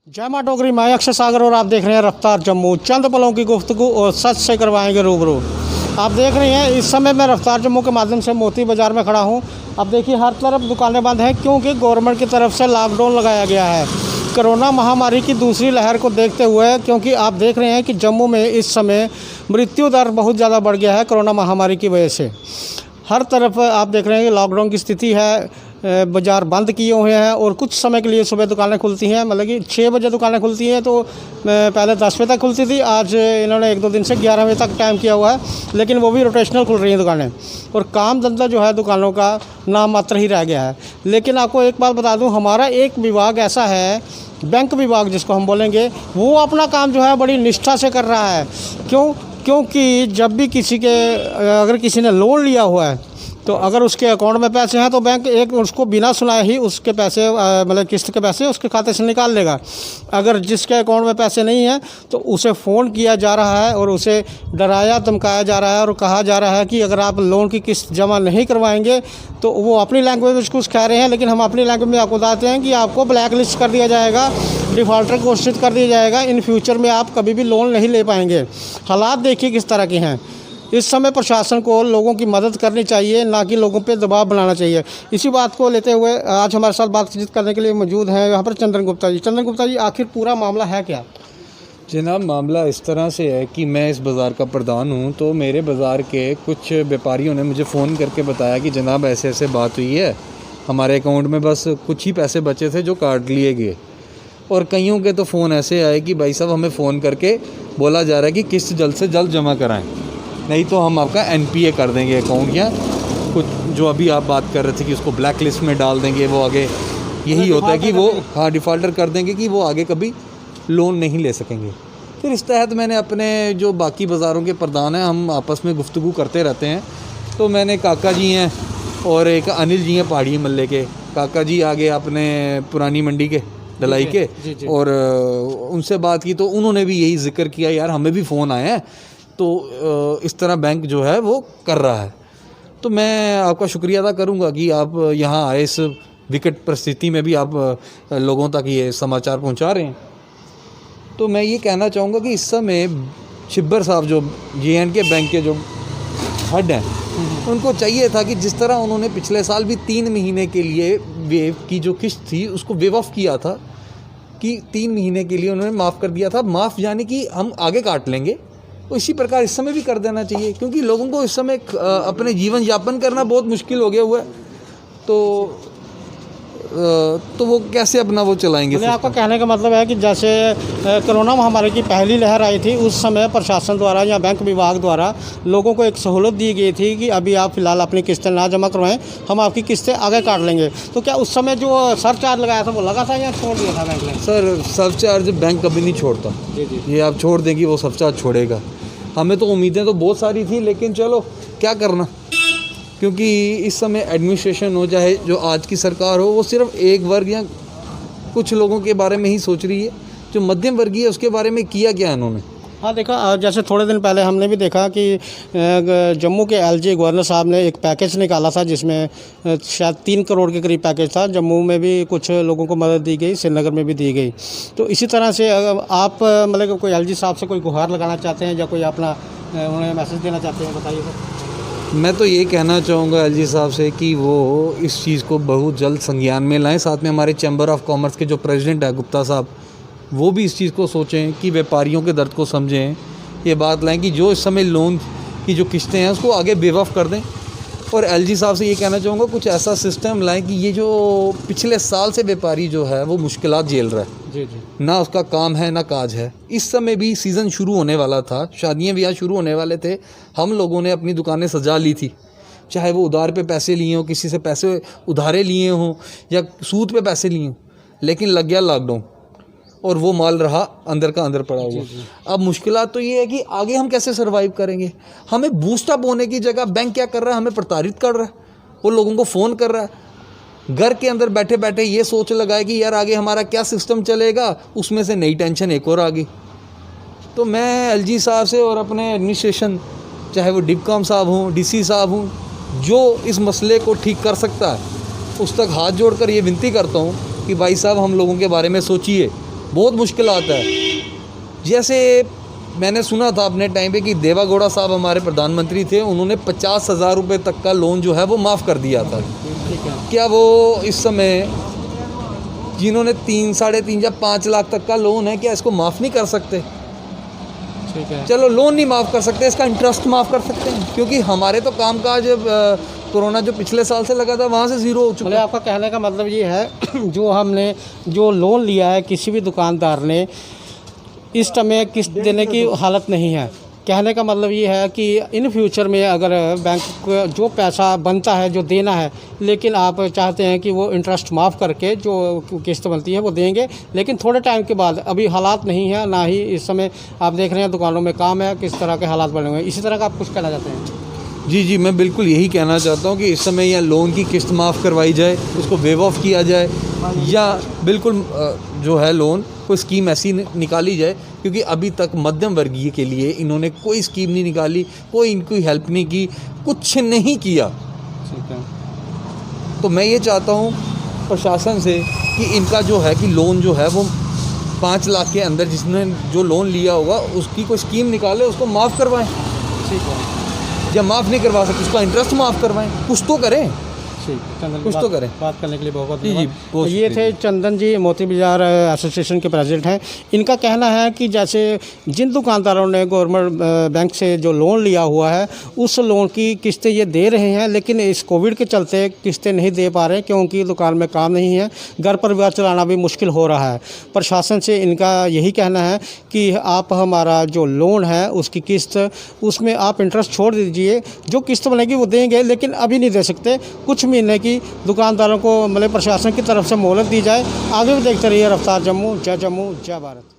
जय माँ डोगरी, मैं अक्षय सागर और आप देख रहे हैं रफ्तार जम्मू। चंद पलों की गुफ्तगू और सच से करवाएंगे रूबरू। आप देख रहे हैं इस समय मैं रफ्तार जम्मू के माध्यम से मोती बाज़ार में खड़ा हूँ। अब देखिए हर तरफ दुकानें बंद हैं क्योंकि गवर्नमेंट की तरफ से लॉकडाउन लगाया गया है कोरोना महामारी की दूसरी लहर को देखते हुए। क्योंकि आप देख रहे हैं कि जम्मू में इस समय मृत्यु दर बहुत ज़्यादा बढ़ गया है कोरोना महामारी की वजह से। हर तरफ आप देख रहे हैं कि लॉकडाउन की स्थिति है। बाज़ार बंद किए हुए हैं और कुछ समय के लिए सुबह दुकानें खुलती हैं, मतलब कि 6 बजे दुकानें खुलती हैं। तो पहले 10 बजे तक खुलती थी, आज इन्होंने 1-2 दिन से 11 बजे तक टाइम किया हुआ है, लेकिन वो भी रोटेशनल खुल रही हैं दुकानें। और काम धंधा जो है दुकानों का नाम मात्र ही रह गया है। लेकिन आपको एक बात बता दूं, हमारा एक विभाग ऐसा है, बैंक विभाग जिसको हम बोलेंगे, वो अपना काम जो है बड़ी निष्ठा से कर रहा है। क्योंकि जब भी अगर किसी ने लोन लिया हुआ है तो अगर उसके अकाउंट में पैसे हैं तो बैंक एक उसको बिना सुनाए ही उसके पैसे मतलब किस्त के पैसे उसके खाते से निकाल लेगा। अगर जिसके अकाउंट में पैसे नहीं हैं तो उसे फ़ोन किया जा रहा है और उसे डराया धमकाया जा रहा है और कहा जा रहा है कि अगर आप लोन की किस्त जमा नहीं करवाएंगे तो वो अपनी लैंग्वेज में कुछ कह रहे हैं, लेकिन हम अपनी लैंग्वेज में आपको बताते हैं कि आपको ब्लैक लिस्ट कर दिया जाएगा, डिफ़ॉल्टर घोषित कर दिया जाएगा। इन फ्यूचर में आप कभी भी लोन नहीं ले पाएंगे। हालात देखिए किस तरह के हैं। इस समय प्रशासन को लोगों की मदद करनी चाहिए, ना कि लोगों पे दबाव बनाना चाहिए। इसी बात को लेते हुए आज हमारे साथ बातचीत करने के लिए मौजूद हैं यहाँ पर चंदन गुप्ता जी। चंदन गुप्ता जी, आखिर पूरा मामला है क्या? जनाब, मामला इस तरह से है कि मैं इस बाज़ार का प्रधान हूँ, तो मेरे बाज़ार के कुछ व्यापारियों ने मुझे फ़ोन करके बताया कि जनाब ऐसे ऐसे बात हुई है, हमारे अकाउंट में बस कुछ ही पैसे बचे थे जो काट लिए गए। और कईयों के तो फ़ोन ऐसे आए कि भाई साहब हमें फ़ोन करके बोला जा रहा है कि किस्त जल्द से जल्द जमा कराएं, नहीं तो हम आपका NPA कर देंगे अकाउंट, या कुछ जो अभी आप बात कर रहे थे कि उसको ब्लैक लिस्ट में डाल देंगे। वो आगे यही होता है कि वो डिफ़ॉल्टर कर देंगे कि वो आगे कभी लोन नहीं ले सकेंगे। फिर इस तहत मैंने अपने जो बाकी बाज़ारों के प्रधान हैं, हम आपस में गुफ्तगू करते रहते हैं। तो मैंने काका जी हैं और एक अनिल जी हैं पहाड़ी मल्ले के। काका जी आगे अपने पुरानी मंडी के ढलाई के, और उनसे बात की तो उन्होंने भी यही जिक्र किया, यार हमें भी फ़ोन आए हैं, तो इस तरह बैंक जो है वो कर रहा है। तो मैं आपका शुक्रिया अदा करूंगा कि आप यहाँ आए, इस विकट परिस्थिति में भी आप लोगों तक ये समाचार पहुँचा रहे हैं। तो मैं ये कहना चाहूँगा कि इस समय छिब्बर साहब जो JNK बैंक के जो हेड हैं, उनको चाहिए था कि जिस तरह उन्होंने पिछले साल भी 3 महीने के लिए वेव की जो किस्त थी उसको वेव ऑफ किया था, कि 3 महीने के लिए उन्होंने माफ़ कर दिया था। माफ़ यानी कि हम आगे काट लेंगे, तो इसी प्रकार इस समय भी कर देना चाहिए, क्योंकि लोगों को इस समय अपने जीवन यापन करना बहुत मुश्किल हो गया हुआ है। तो वो कैसे अपना वो चलाएंगे? आपका कहने का मतलब है कि जैसे कोरोना महामारी की पहली लहर आई थी, उस समय प्रशासन द्वारा या बैंक विभाग द्वारा लोगों को एक सहूलत दी गई थी कि अभी आप फ़िलहाल अपनी किस्तें ना जमा करवाएं, हम आपकी किस्तें आगे काट लेंगे। तो क्या उस समय जो सरचार्ज लगाया था वो लगा था या छोड़ दिया था बैंक ने? सर, सरचार्ज बैंक कभी नहीं छोड़ता। जी। ये आप छोड़ देंगी, वो सरचार्ज छोड़ेगा। हमें तो उम्मीदें तो बहुत सारी थी, लेकिन चलो क्या करना, क्योंकि इस समय एडमिनिस्ट्रेशन हो, चाहे जो आज की सरकार हो, वो सिर्फ एक वर्ग या कुछ लोगों के बारे में ही सोच रही है। जो मध्यम वर्गीय है उसके बारे में किया क्या इन्होंने? हाँ, देखा, जैसे थोड़े दिन पहले हमने भी देखा कि जम्मू के LG गवर्नर साहब ने एक पैकेज निकाला था जिसमें शायद 3 करोड़ के करीब पैकेज था। जम्मू में भी कुछ लोगों को मदद दी गई, श्रीनगर में भी दी गई। तो इसी तरह से आप मतलब कोई LG साहब से कोई गुहार लगाना चाहते हैं या कोई अपना उन्हें मैसेज देना चाहते हैं, बताइए सर। मैं तो ये कहना चाहूँगा LG साहब से कि वो इस चीज़ को बहुत जल्द संज्ञान में लाएं। साथ में हमारे चैम्बर ऑफ कॉमर्स के जो प्रेसिडेंट है गुप्ता साहब, वो भी इस चीज़ को सोचें कि व्यापारियों के दर्द को समझें। ये बात लाएं कि जो इस समय लोन की जो किस्तें हैं उसको आगे वेव ऑफ कर दें। और LG साहब से ये कहना चाहूँगा कुछ ऐसा सिस्टम लाएं कि ये जो पिछले साल से व्यापारी जो है वो मुश्किलात झेल रहा है, जी, ना उसका काम है ना काज है। इस समय भी सीज़न शुरू होने वाला था, शादियाँ ब्याह शुरू होने वाले थे, हम लोगों ने अपनी दुकानें सजा ली थी, चाहे वो उधार पे पैसे लिए हों, किसी से पैसे उधारे लिए हों या सूद पे पैसे लिए हों, लेकिन लग गया लॉकडाउन और वो माल रहा अंदर का अंदर पड़ा हुआ। अब मुश्किलात तो ये है कि आगे हम कैसे सर्वाइव करेंगे। हमें बूस्टअप होने की जगह बैंक क्या कर रहा है, हमें प्रताड़ित कर रहा है। वो लोगों को फ़ोन कर रहा है, घर के अंदर बैठे बैठे ये सोच लगाए कि यार आगे हमारा क्या सिस्टम चलेगा, उसमें से नई टेंशन एक और आ गई। तो मैं LG साहब से और अपने एडमिनिस्ट्रेशन, चाहे वो डिपकॉम साहब हों, DC साहब हों, जो इस मसले को ठीक कर सकता है, उस तक हाथ जोड़कर ये विनती करता हूँ कि भाई साहब हम लोगों के बारे में सोचिए। बहुत मुश्किल आता है। जैसे मैंने सुना था अपने टाइम पे कि देवागौड़ा साहब हमारे प्रधानमंत्री थे, उन्होंने 50,000 रुपये तक का लोन जो है वो माफ़ कर दिया था। क्या वो इस समय जिन्होंने 3, साढ़े 3 या 5 लाख तक का लोन है, क्या इसको माफ़ नहीं कर सकते? ठीक है। चलो लोन नहीं माफ़ कर सकते, इसका इंटरेस्ट माफ़ कर सकते हैं, क्योंकि हमारे तो कामकाज कोरोना जो पिछले साल से लगा था वहाँ से ज़ीरो हो चुका मतलब है। आपका कहने का मतलब ये है जो हमने जो लोन लिया है किसी भी दुकानदार ने, इस समय किस्त देने की हालत नहीं है। कहने का मतलब ये है कि इन फ्यूचर में अगर बैंक को जो पैसा बनता है जो देना है, लेकिन आप चाहते हैं कि वो इंटरेस्ट माफ़ करके जो किस्त बनती है वो देंगे, लेकिन थोड़े टाइम के बाद, अभी हालात नहीं है, ना ही इस समय आप देख रहे हैं दुकानों में काम है, किस तरह के हालात बने हुए हैं। इसी तरह का आप कुछ कहना चाहते हैं? जी, मैं बिल्कुल यही कहना चाहता हूँ कि इस समय या लोन की किस्त माफ़ करवाई जाए, उसको वेव ऑफ किया जाए, या बिल्कुल जो है लोन कोई स्कीम ऐसी निकाली जाए, क्योंकि अभी तक मध्यम वर्गीय के लिए इन्होंने कोई स्कीम नहीं निकाली, कोई इनकी हेल्प नहीं की, कुछ नहीं किया। ठीक है। तो मैं ये चाहता हूँ प्रशासन से कि इनका जो है कि लोन जो है वो 5 लाख के अंदर जिसने जो लोन लिया होगा उसकी कोई स्कीम निकाले, उसको माफ़ करवाएं। ठीक है। जब माफ़ नहीं करवा सकते उसका इंटरेस्ट माफ़ करवाएं, कुछ तो करें। ठीक, चंदन कुछ तो करें। बात करने के लिए बहुत बहुत जी, धन्यवाद। बहुत ये थे चंदन जी, मोती बाज़ार एसोसिएशन के प्रेसिडेंट हैं। इनका कहना है कि जैसे जिन दुकानदारों ने गवर्नमेंट बैंक से जो लोन लिया हुआ है, उस लोन की किस्तें ये दे रहे हैं, लेकिन इस कोविड के चलते किस्तें नहीं दे पा रहे, क्योंकि दुकान में काम नहीं है, घर परिवार चलाना भी मुश्किल हो रहा है। प्रशासन से इनका यही कहना है कि आप हमारा जो लोन है उसकी किस्त, उसमें आप इंटरेस्ट छोड़ दीजिए, जो किस्त बनेगी वो देंगे, लेकिन अभी नहीं दे सकते। कुछ महीने की दुकानदारों को मतलब प्रशासन की तरफ से मोहलत दी जाए। आगे भी देखते रहिए रफ्तार जम्मू। जय जम्मू, जय भारत।